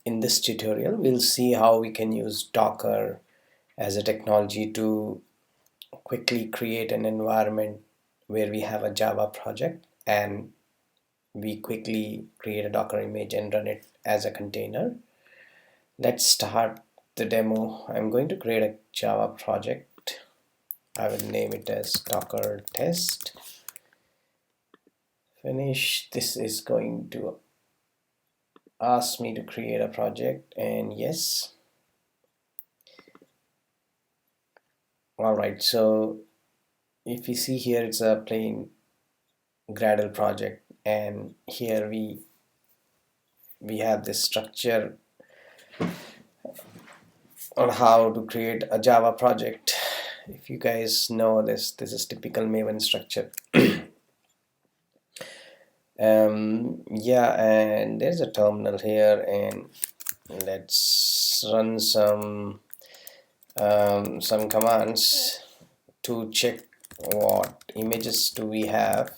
In this tutorial, we'll see how we can use Docker as a technology to quickly create an environment where we have a Java project and we quickly create a Docker image and run it as a container. Let's start the demo. I'm going to create a Java project. I will name it as Docker test. Finish. This is going to ask me to create a project, and yes. Alright, so if you see here, it's a plain Gradle project, and here we have this structure on how to create a Java project. If you guys know this is typical Maven structure. Yeah, and there's a terminal here, and let's run some commands to check what images do we have.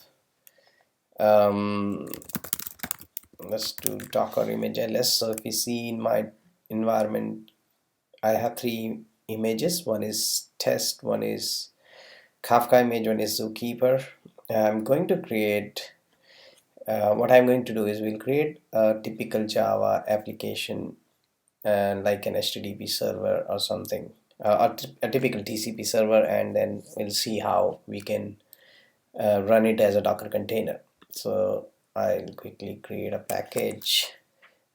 Let's do docker image ls. So if you see in my environment, I have three images. One is test, one is Kafka image, one is zookeeper. I'm going to create what I'm going to do is we'll create a typical Java application, like an HTTP server or something, a typical TCP server, and then we'll see how we can run it as a Docker container. So I'll quickly create a package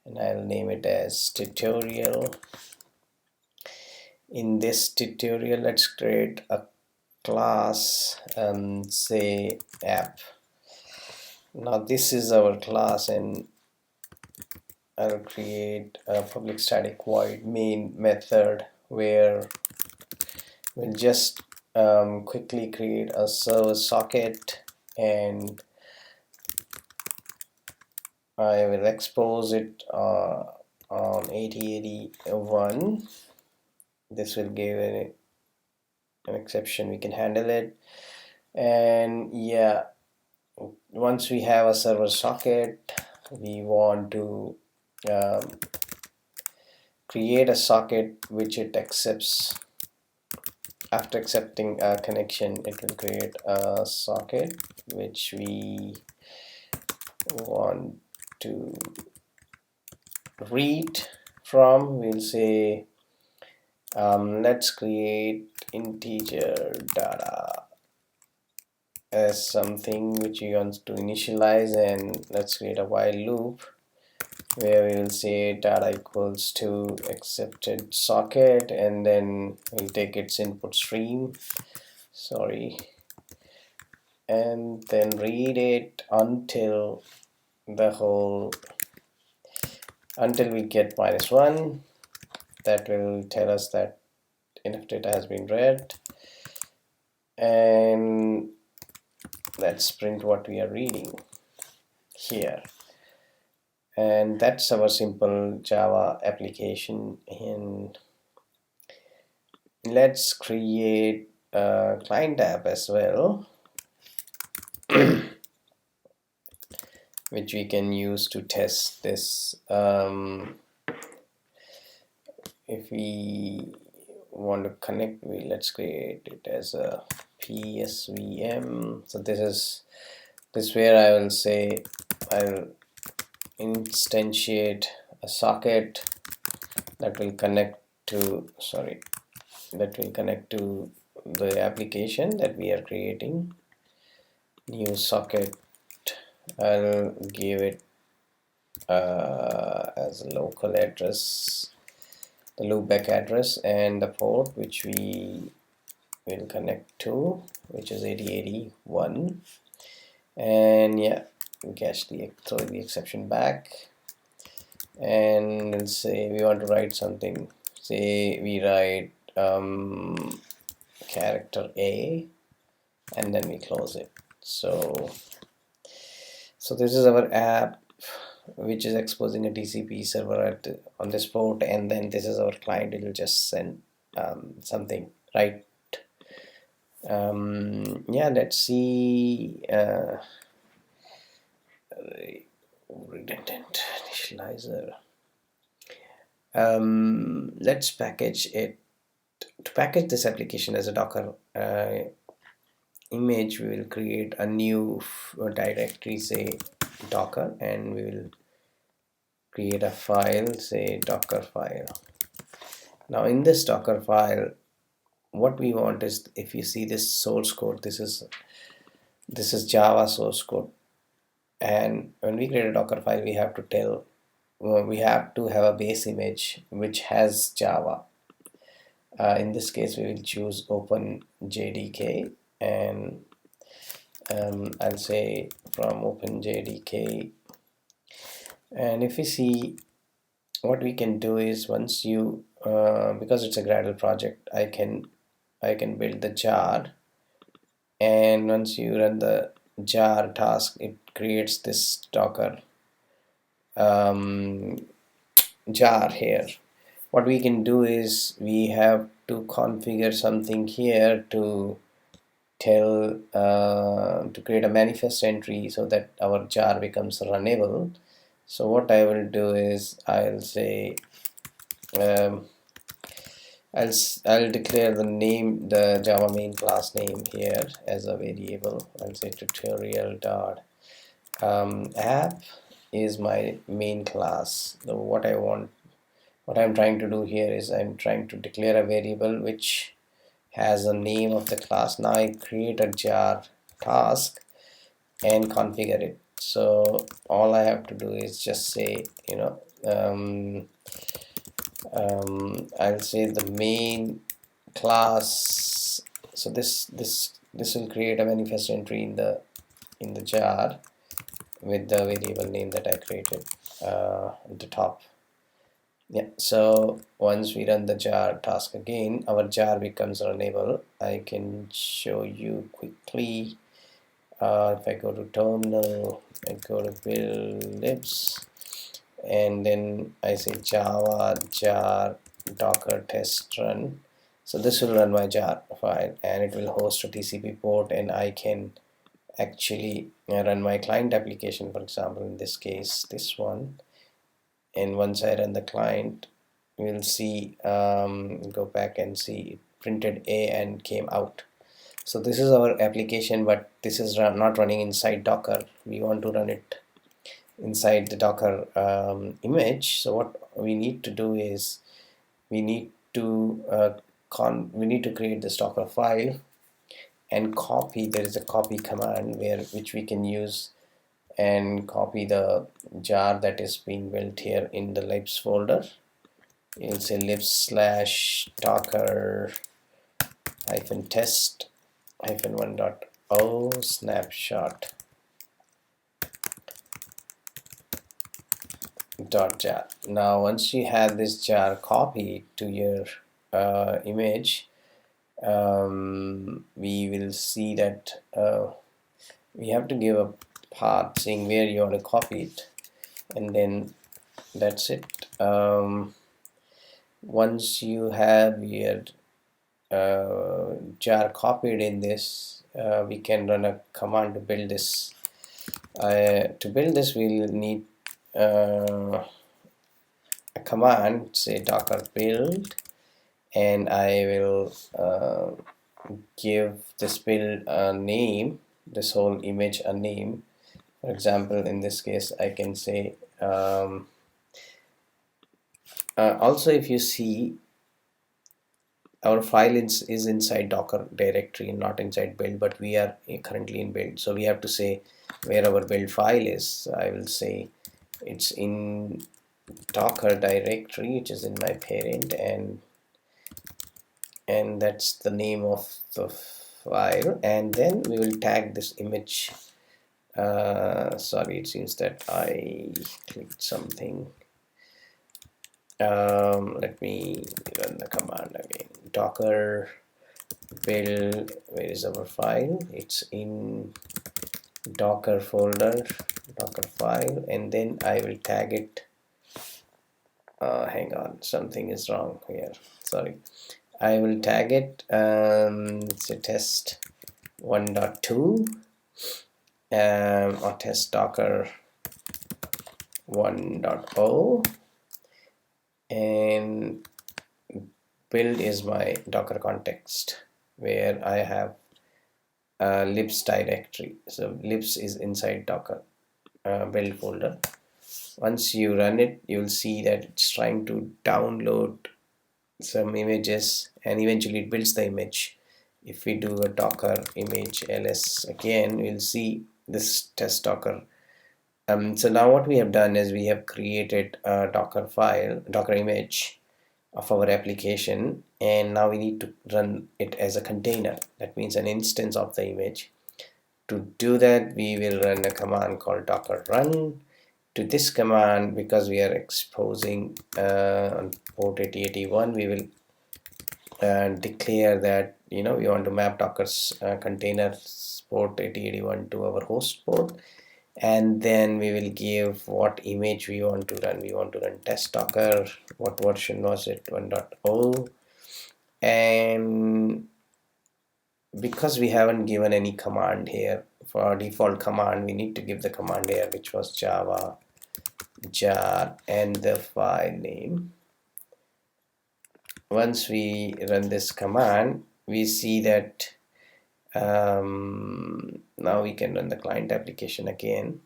and I'll name it as tutorial. In this tutorial, let's create a class, say app. Now this is our class, and I'll create a public static void main method where we'll just quickly create a server socket, and I will expose it on 8081. This will give an exception, we can handle it. And yeah, once we have a server socket, we want to create a socket which it accepts. After accepting a connection, it will create a socket which we want to read from. We'll say let's create integer data as something which we want to initialize, and let's create a while loop where we will say data equals to accepted socket, and then we'll take its input stream, and then read it until we get -1. That will tell us that enough data has been read, and let's print what we are reading here. And that's our simple Java application. And let's create a client app as well, which we can use to test this. If we want to connect, let's create it as a PSVM. So this where I will say I'll instantiate a socket that will connect to the application that we are creating. New socket, I'll give it as a local address, the loopback address, and the port which we will connect to, which is 8081. And yeah, we throw the exception back, and let's say we want to write something. Say we write character A, and then we close it. So this is our app which is exposing a TCP server on this port, and then this is our client. It will just send something, right? Yeah, let's see. Redundant initializer. Let's package it. To package this application as a Docker image, we will create a new directory, say Docker, and we will create a file, say Docker file. Now in this Docker file, what we want is, if you see this source code, this is Java source code, and when we create a Docker file, we have to tell we have to have a base image which has Java. In this case, we will choose OpenJDK, and I'll say from OpenJDK. And if we see, what we can do is, once you because it's a Gradle project, I can build the jar, and once you run the jar task, it creates this Docker um, jar here. What we can do is, we have to configure something here to tell to create a manifest entry so that our jar becomes runnable. So what I will do is, I'll say um, I'll declare the name, the Java main class name here as a variable. I'll say tutorial dot app is my main class. So what I'm trying to do here is, I'm trying to declare a variable which has a name of the class. Now I create a jar task and configure it. So all I have to do is just say, I'll say the main class. So this will create a manifest entry in the jar with the variable name that I created at the top. Yeah, so once we run the jar task again, our jar becomes runnable. I can show you quickly. If I go to terminal, I go to build libs, and then I say java jar docker test run. So this will run my jar file, and it will host a TCP port, and I can actually run my client application, for example in this case this one. And once I run the client, we'll see, go back and see, it printed A and came out. So this is our application, but this is not running inside Docker. We want to run it inside the Docker image. So what we need to do is, we need to create this Docker file and copy. There is a copy command which we can use, and copy the jar that is being built here in the libs folder. You'll say libs slash docker hyphen test hyphen 1.0 snapshot dot jar. Now once you have this jar copied to your image, we will see that we have to give a path saying where you want to copy it, and then that's it. Once you have your jar copied in this, we can run a command to build this. To build this, we'll need a command, say docker build, and I will give this build a name, this whole image a name. For example, in this case, I can say also, if you see, our file is inside Docker directory and not inside build, but we are currently in build, so we have to say where our build file is. I will say it's in Docker directory, which is in my parent, and that's the name of the file. And then we will tag this image. Sorry, it seems that I clicked something. Let me run the command again. Docker build, where is our file? It's in Docker folder, Docker file, and then I will tag it. Hang on, something is wrong here. Sorry. I will tag it. It's a test 1.2 or test Docker 1.0, and build is my Docker context where I have a libs directory. So libs is inside Docker build folder. Once you run it, you'll see that it's trying to download some images and eventually it builds the image. If we do a docker image ls again, we'll see this test docker. So now what we have done is we have created a docker file, docker image of our application, and now we need to run it as a container. That means an instance of the image. To do that, we will run a command called docker run. To this command, because we are exposing on port 8081, we will declare that we want to map Docker's container port 8081 to our host port, and then we will give what image we want to run. We want to run test Docker. What version was it? 1.0. And because we haven't given any command here for our default command, we need to give the command here, which was java jar and the file name. Once we run this command, we see that now we can run the client application again,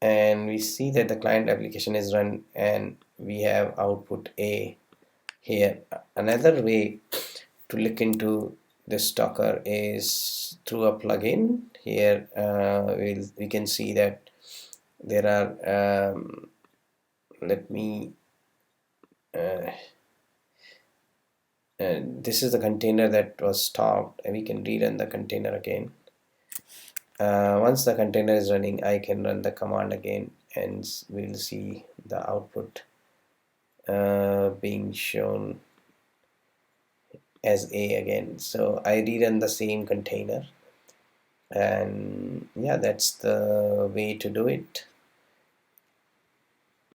and we see that the client application is run and we have output A here. Another way to look into this Docker is through a plugin. Here we can see that there are let me this is the container that was stopped, and we can rerun the container again. Once the container is running, I can run the command again and we'll see the output being shown as A again. So I rerun the same container, and yeah, that's the way to do it.